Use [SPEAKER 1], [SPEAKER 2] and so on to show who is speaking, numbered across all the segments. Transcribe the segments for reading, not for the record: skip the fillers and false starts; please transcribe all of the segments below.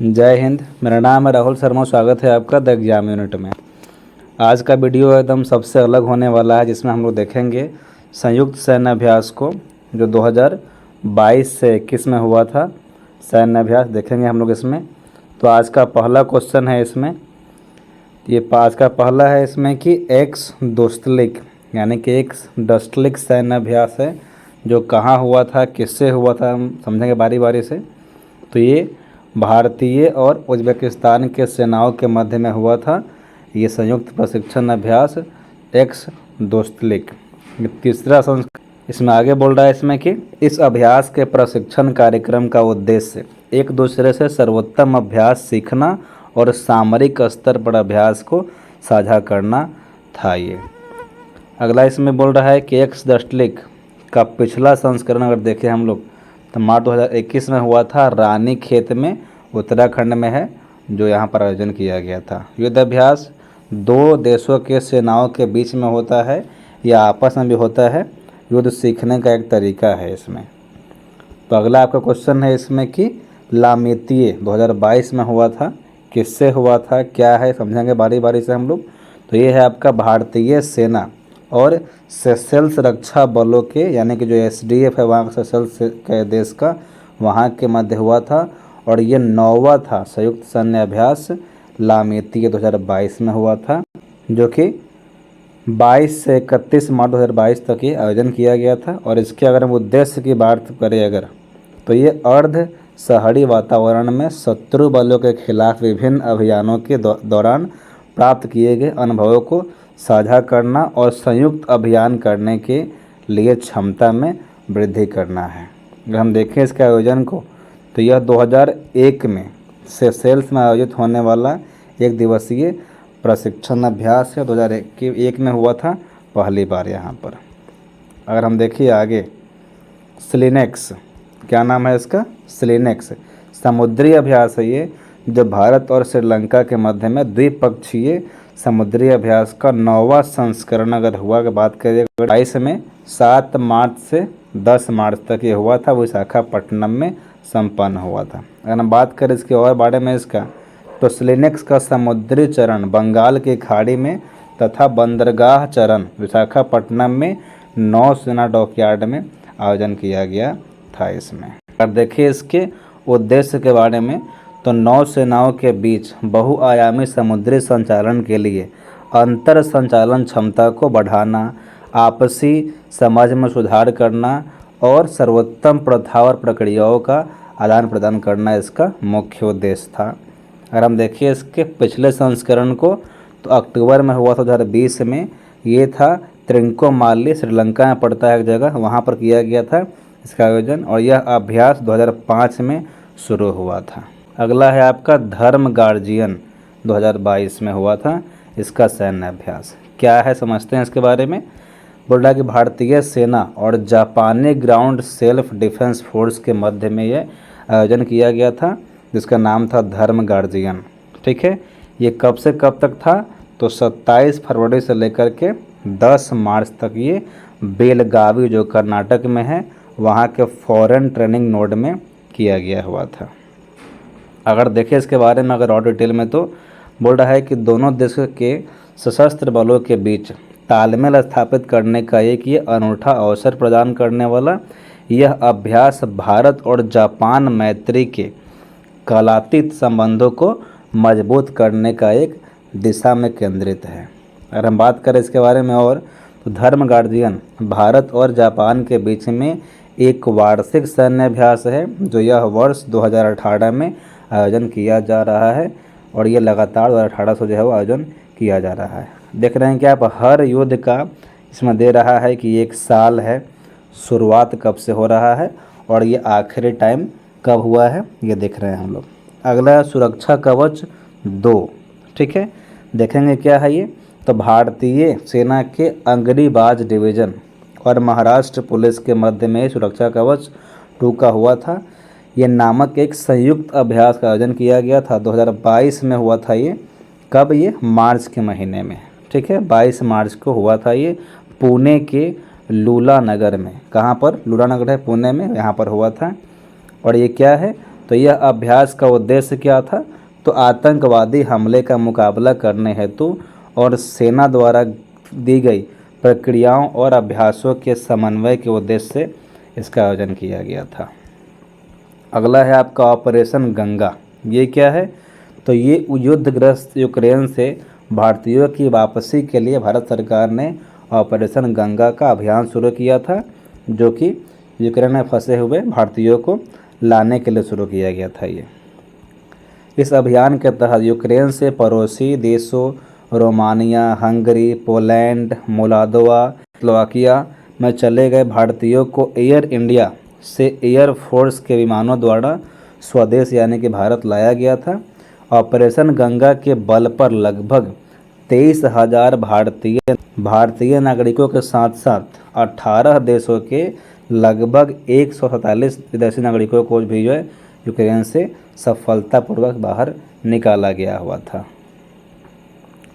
[SPEAKER 1] जय हिंद। मेरा नाम है राहुल शर्मा। स्वागत है आपका द एग्जाम यूनिट में। आज का वीडियो एकदम सबसे अलग होने वाला है, जिसमें हम लोग देखेंगे संयुक्त सैन्य अभ्यास को, जो 2022 से 21 में हुआ था। सैन्य अभ्यास देखेंगे हम लोग इसमें। तो आज का पहला क्वेश्चन है इसमें, ये आज का पहला है इसमें कि एक्स दोस्तलिक यानी कि एक्स डस्टलिक सैन्य अभ्यास है, जो कहाँ हुआ था, किससे हुआ था, हम समझेंगे बारी बारी से। तो ये भारतीय और उज़्बेकिस्तान के सेनाओं के मध्य में हुआ था ये संयुक्त प्रशिक्षण अभ्यास एक्स दोस्तलिक। तीसरा इसमें आगे बोल रहा है इसमें कि इस अभ्यास के प्रशिक्षण कार्यक्रम का उद्देश्य एक दूसरे से सर्वोत्तम अभ्यास सीखना और सामरिक स्तर पर अभ्यास को साझा करना था। ये अगला इसमें बोल रहा है कि एक्स दोस्तलिक का पिछला संस्करण अगर देखें हम लोग तो मार्च 2021 में हुआ था, रानी खेत में उत्तराखंड में है, जो यहाँ पर आयोजन किया गया था। युद्ध अभ्यास दो देशों के सेनाओं के बीच में होता है या आपस में भी होता है। युद्ध सीखने का एक तरीका है इसमें। तो अगला आपका क्वेश्चन है इसमें कि लामेतिये 2022 में हुआ था, किससे हुआ था, क्या है, समझेंगे बारी बारी से हम लोग। तो ये है आपका भारतीय सेना और सेशेल्स रक्षा बलों के, यानी कि जो एसडीएफ है वहाँ सेशेल्स के देश का, वहाँ के मध्य हुआ था। और ये 9वां था संयुक्त सैन्य अभ्यास लामेतिये 2022 में हुआ था, जो कि 22 से 31 मार्च 2022 तक ये आयोजन किया गया था। और इसके अगर हम उद्देश्य की बात करें अगर, तो ये अर्ध शहरी वातावरण में शत्रु बलों के खिलाफ विभिन्न अभियानों के दौरान प्राप्त किए गए अनुभवों को साझा करना और संयुक्त अभियान करने के लिए क्षमता में वृद्धि करना है। अगर हम देखें इसके आयोजन को तो यह 2001 में सेशेल्स में आयोजित होने वाला एक दिवसीय प्रशिक्षण अभ्यास है। 2001 में हुआ था पहली बार यहाँ पर। अगर हम देखिए आगे, स्लिनेक्स, क्या नाम है इसका, स्लिनेक्स समुद्री अभ्यास है ये, जो भारत और श्रीलंका के मध्य में द्विपक्षीय समुद्री अभ्यास का 9वां संस्करण अगर हुआ की बात करें 22 में 7 मार्च से 10 मार्च तक ये हुआ था, विशाखापट्टनम में संपन्न हुआ था। अगर हम बात करें इसके और बारे में इसका, तो स्लिनेक्स का समुद्री चरण बंगाल की खाड़ी में तथा बंदरगाह चरण विशाखापट्टनम में नौसेना डॉकयार्ड में आयोजन किया गया था इसमें। अगर देखिए इसके उद्देश्य के बारे में, तो नौसेनाओं के बीच बहुआयामी समुद्री संचालन के लिए अंतर संचालन क्षमता को बढ़ाना, आपसी समझ में सुधार करना और सर्वोत्तम प्रथा और प्रक्रियाओं का आदान प्रदान करना इसका मुख्य उद्देश्य था। अगर हम देखिए इसके पिछले संस्करण को, तो अक्टूबर में हुआ था 2020 में, ये था त्रिंकोमाली, श्रीलंका में पड़ता है एक जगह, वहाँ पर किया गया था इसका आयोजन। और यह अभ्यास 2005 में शुरू हुआ था। अगला है आपका धर्म गार्जियन 2022 में हुआ था इसका सैन्य अभ्यास। क्या है समझते हैं इसके बारे में। बोल रहा है कि भारतीय सेना और जापानी ग्राउंड सेल्फ डिफेंस फोर्स के मध्य में ये आयोजन किया गया था, जिसका नाम था धर्म गार्जियन। ठीक है, ये कब से कब तक था, तो 27 फरवरी से लेकर के 10 मार्च तक ये बेलगावी, जो कर्नाटक में है, वहाँ के फॉरेन ट्रेनिंग नोड में किया गया हुआ था। अगर देखें इसके बारे में अगर और डिटेल में, तो बोल रहा है कि दोनों देशों के सशस्त्र बलों के बीच तालमेल स्थापित करने का एक ये अनूठा अवसर प्रदान करने वाला यह अभ्यास भारत और जापान मैत्री के कालातीत संबंधों को मजबूत करने का एक दिशा में केंद्रित है। अगर हम बात करें इसके बारे में और, तो धर्म गार्जियन भारत और जापान के बीच में एक वार्षिक सैन्य अभ्यास है, जो यह वर्ष 2018 में आयोजन किया जा रहा है। और ये लगातार 2018 से जो है वो आयोजन किया जा रहा है। देख रहे हैं कि आप हर युद्ध का इसमें दे रहा है कि एक साल है, शुरुआत कब से हो रहा है और ये आखिरी टाइम कब हुआ है, ये देख रहे हैं हम लोग। अगला है सुरक्षा कवच 2। ठीक है, देखेंगे क्या है ये। तो भारतीय सेना के अंगरीबाज डिवीज़न और महाराष्ट्र पुलिस के मध्य में सुरक्षा कवच 2 का हुआ था, ये नामक एक संयुक्त अभ्यास का आयोजन किया गया था। 2022 में हुआ था ये, कब, ये मार्च के महीने में। ठीक है, 22 मार्च को हुआ था ये पुणे के लूला नगर में। कहाँ पर, लूला नगर है पुणे में, यहाँ पर हुआ था। और ये क्या है, तो यह अभ्यास का उद्देश्य क्या था? तो आतंकवादी हमले का मुकाबला करने हेतु और सेना द्वारा दी गई प्रक्रियाओं और अभ्यासों के समन्वय के उद्देश्य से इसका आयोजन किया गया था। अगला है आपका ऑपरेशन गंगा। ये क्या है? तो ये युद्धग्रस्त यूक्रेन से भारतीयों की वापसी के लिए भारत सरकार ने ऑपरेशन गंगा का अभियान शुरू किया था, जो कि यूक्रेन में फंसे हुए भारतीयों को लाने के लिए शुरू किया गया था। इस अभियान के तहत यूक्रेन से पड़ोसी देशों Romania, Hungary, Poland, Moldova, Slovakia में चले गए भारतीयों को एयर इंडिया से एयर फोर्स के विमानों द्वारा स्वदेश यानी कि भारत लाया गया था। ऑपरेशन गंगा के बल पर लगभग 23,000 भारतीय नागरिकों के साथ साथ 18 देशों के लगभग 147 विदेशी नागरिकों को भी जो है यूक्रेन से सफलतापूर्वक बाहर निकाला गया हुआ था।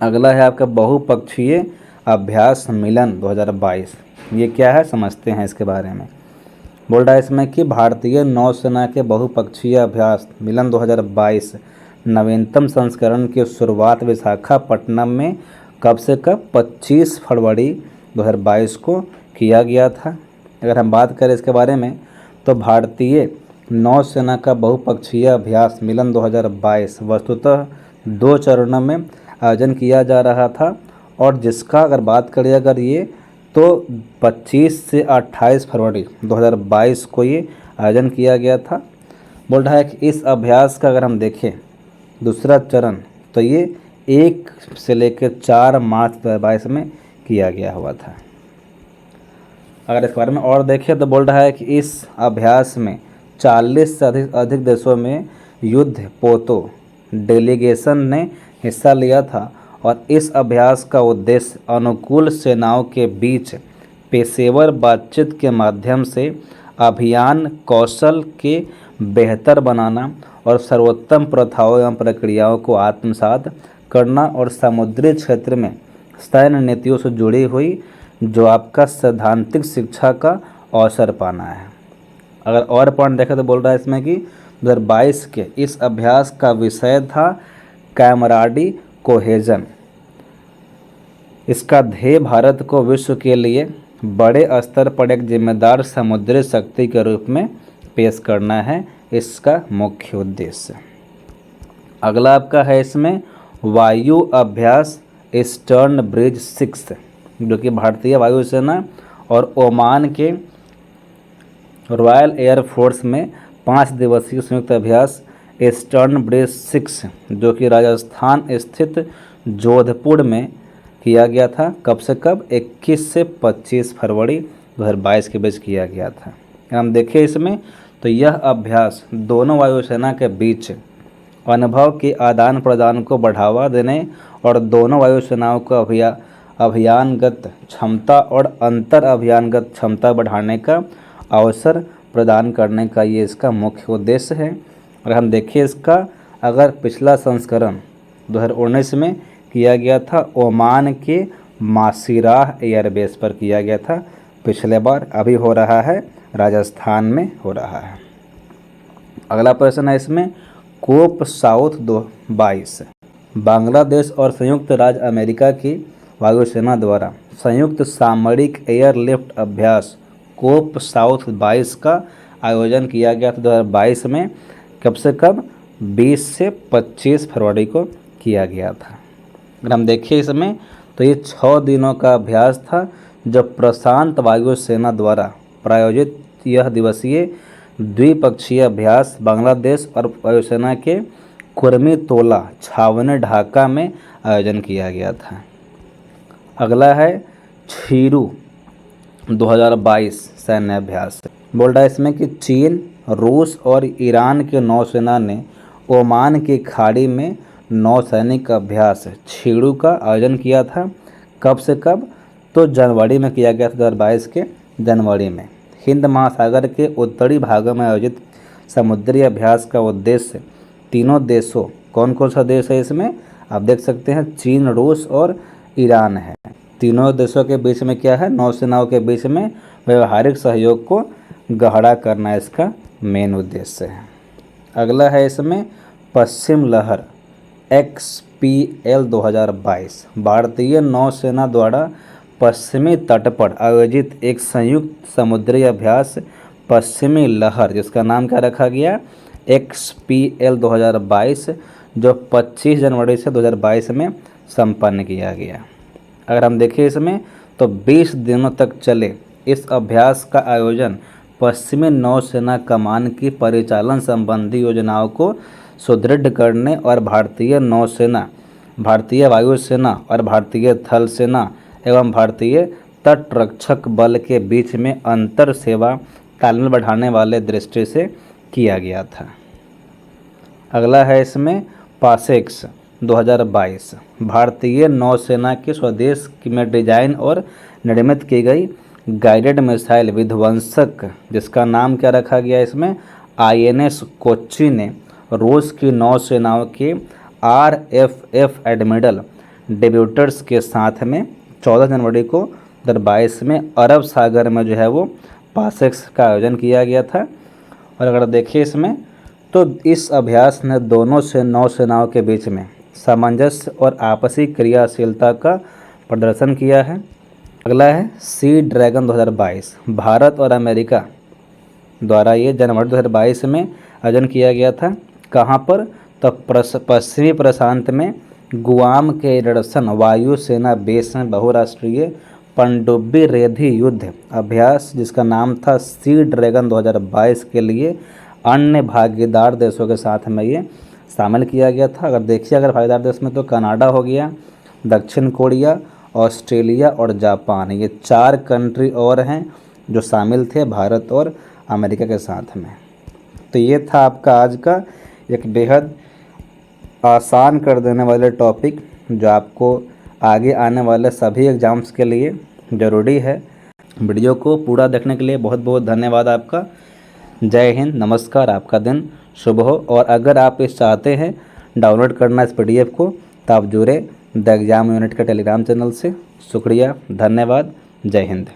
[SPEAKER 1] अगला है आपका बहुपक्षीय अभ्यास मिलन 2022। ये क्या है समझते हैं इसके बारे में। बोल रहा है इसमें कि भारतीय नौसेना के बहुपक्षीय अभ्यास मिलन 2022 नवीनतम संस्करण की शुरुआत विशाखापट्टनम में कब से कब 25 फरवरी 2022 को किया गया था। अगर हम बात करें इसके बारे में तो भारतीय नौसेना का बहुपक्षीय अभ्यास मिलन 2022 वस्तुतः 2 चरणों में आयोजन किया जा रहा था और जिसका अगर बात करें अगर ये तो 25 से 28 फरवरी 2022 को ये आयोजन किया गया था। बोल रहा है कि इस अभ्यास का अगर हम देखें दूसरा चरण तो ये 1 से लेकर 4 मार्च 2022 में किया गया हुआ था। अगर इस बारे में और देखें तो बोल रहा है कि इस अभ्यास में 40 से अधिक देशों में युद्ध पोतों डेलीगेशन ने हिस्सा लिया था और इस अभ्यास का उद्देश्य अनुकूल सेनाओं के बीच पेशेवर बातचीत के माध्यम से अभियान कौशल के बेहतर बनाना और सर्वोत्तम प्रथाओं एवं प्रक्रियाओं को आत्मसात करना और समुद्री क्षेत्र में सैन्य नीतियों से जुड़ी हुई जो आपका सैद्धांतिक शिक्षा का अवसर पाना है। अगर और पॉइंट देखें तो बोल रहा है इसमें कि 2022 के इस अभ्यास का विषय था कैमराडी कोहेजन। इसका ध्येय भारत को विश्व के लिए बड़े स्तर पर एक जिम्मेदार समुद्री शक्ति के रूप में पेश करना है, इसका मुख्य उद्देश्य। अगला आपका है इसमें वायु अभ्यास ईस्टर्न ब्रिज 6, जो कि भारतीय वायुसेना और ओमान के रॉयल एयर फोर्स में 5 दिवसीय संयुक्त अभ्यास ईस्टर्न ब्रिज 6 जो कि राजस्थान स्थित जोधपुर में किया गया था। कब से कब 21 से 25 फरवरी 2022 के बीच किया गया था। हम देखें इसमें तो यह अभ्यास दोनों वायुसेना के बीच अनुभव के आदान प्रदान को बढ़ावा देने और दोनों वायुसेनाओं को अभियानगत क्षमता और अंतर अभियानगत क्षमता बढ़ाने का अवसर प्रदान करने का ये इसका मुख्य उद्देश्य है। और हम देखिए इसका अगर पिछला संस्करण 2019 में किया गया था ओमान के मासीराह एयरबेस पर किया गया था पिछले बार, अभी हो रहा है राजस्थान में हो रहा है। अगला प्रश्न है इसमें कोप साउथ 22 बांग्लादेश और संयुक्त राज्य अमेरिका की वायुसेना द्वारा संयुक्त सामरिक एयरलिफ्ट अभ्यास कोप साउथ 22 का आयोजन किया गया था 2022 में। कब से कब 20 से 25 फरवरी को किया गया था। अगर हम देखिए इसमें तो ये 6 दिनों का अभ्यास था जो प्रशांत वायुसेना द्वारा प्रायोजित यह दिवसीय द्विपक्षीय अभ्यास बांग्लादेश और वायुसेना के कुर्मीतोला छावनी ढाका में आयोजन किया गया था। अगला है छीरू 2022 सैन्य अभ्यास। बोल रहा है इसमें कि चीन, रूस और ईरान के नौसेना ने ओमान की खाड़ी में नौसैनिक अभ्यास छीरू का आयोजन किया था। कब से कब तो जनवरी में किया गया था 2022 के जनवरी में। हिंद महासागर के उत्तरी भागों में आयोजित समुद्री अभ्यास का उद्देश्य तीनों देशों, कौन कौन सा देश है इसमें आप देख सकते हैं, चीन, रूस और ईरान है। तीनों देशों के बीच में क्या है, नौसेनाओं के बीच में व्यवहारिक सहयोग को गहरा करना इसका मेन उद्देश्य है। अगला है इसमें पश्चिम लहर XPL 2022 भारतीय नौसेना द्वारा पश्चिमी तट पर आयोजित एक संयुक्त समुद्री अभ्यास पश्चिमी लहर, जिसका नाम क्या रखा गया XPL 2022, जो 25 जनवरी से 2022 में संपन्न किया गया। अगर हम देखें इसमें तो 20 दिनों तक चले इस अभ्यास का आयोजन पश्चिमी नौसेना कमान की परिचालन संबंधी योजनाओं को सुदृढ़ करने और भारतीय नौसेना, भारतीय वायुसेना और भारतीय थल सेना एवं भारतीय तटरक्षक बल के बीच में अंतर सेवा तालमेल बढ़ाने वाले दृष्टि से किया गया था। अगला है इसमें पासेक्स 2022 भारतीय नौसेना के स्वदेश में डिजाइन और निर्मित की गई गाइडेड मिसाइल विध्वंसक, जिसका नाम क्या रखा गया इसमें INS कोच्चि ने रूस की नौसेनाओं के RFF एडमिरल डेब्यूटर्स के साथ में 14 जनवरी को 2022 में अरब सागर में जो है वो पासेक्स का आयोजन किया गया था। और अगर देखिए इसमें तो इस अभ्यास ने दोनों से नौसेनाओं के बीच में सामंजस्य और आपसी क्रियाशीलता का प्रदर्शन किया है। अगला है सी ड्रैगन 2022 भारत और अमेरिका द्वारा ये जनवरी 2022 में आयोजन किया गया था। कहाँ पर? तो पश्चिमी प्रशांत में गुआम के एंडरसन वायु सेना बेस में बहुराष्ट्रीय पनडुब्बी रेधी युद्ध अभ्यास, जिसका नाम था सी ड्रैगन 2022 के लिए अन्य भागीदार देशों के साथ में ये शामिल किया गया था। अगर देखिए अगर भागीदार देश में तो कनाडा हो गया, दक्षिण कोरिया, ऑस्ट्रेलिया और जापान, ये 4 कंट्री और हैं जो शामिल थे भारत और अमेरिका के साथ में। तो ये था आपका आज का एक बेहद आसान कर देने वाले टॉपिक, जो आपको आगे आने वाले सभी एग्ज़ाम्स के लिए ज़रूरी है। वीडियो को पूरा देखने के लिए बहुत बहुत धन्यवाद आपका। जय हिंद, नमस्कार, आपका दिन शुभ हो। और अगर आप इस चाहते हैं डाउनलोड करना इस PDF को, तो आप जुड़े द एग्ज़ाम यूनिट के टेलीग्राम चैनल से। शुक्रिया, धन्यवाद, जय हिंद।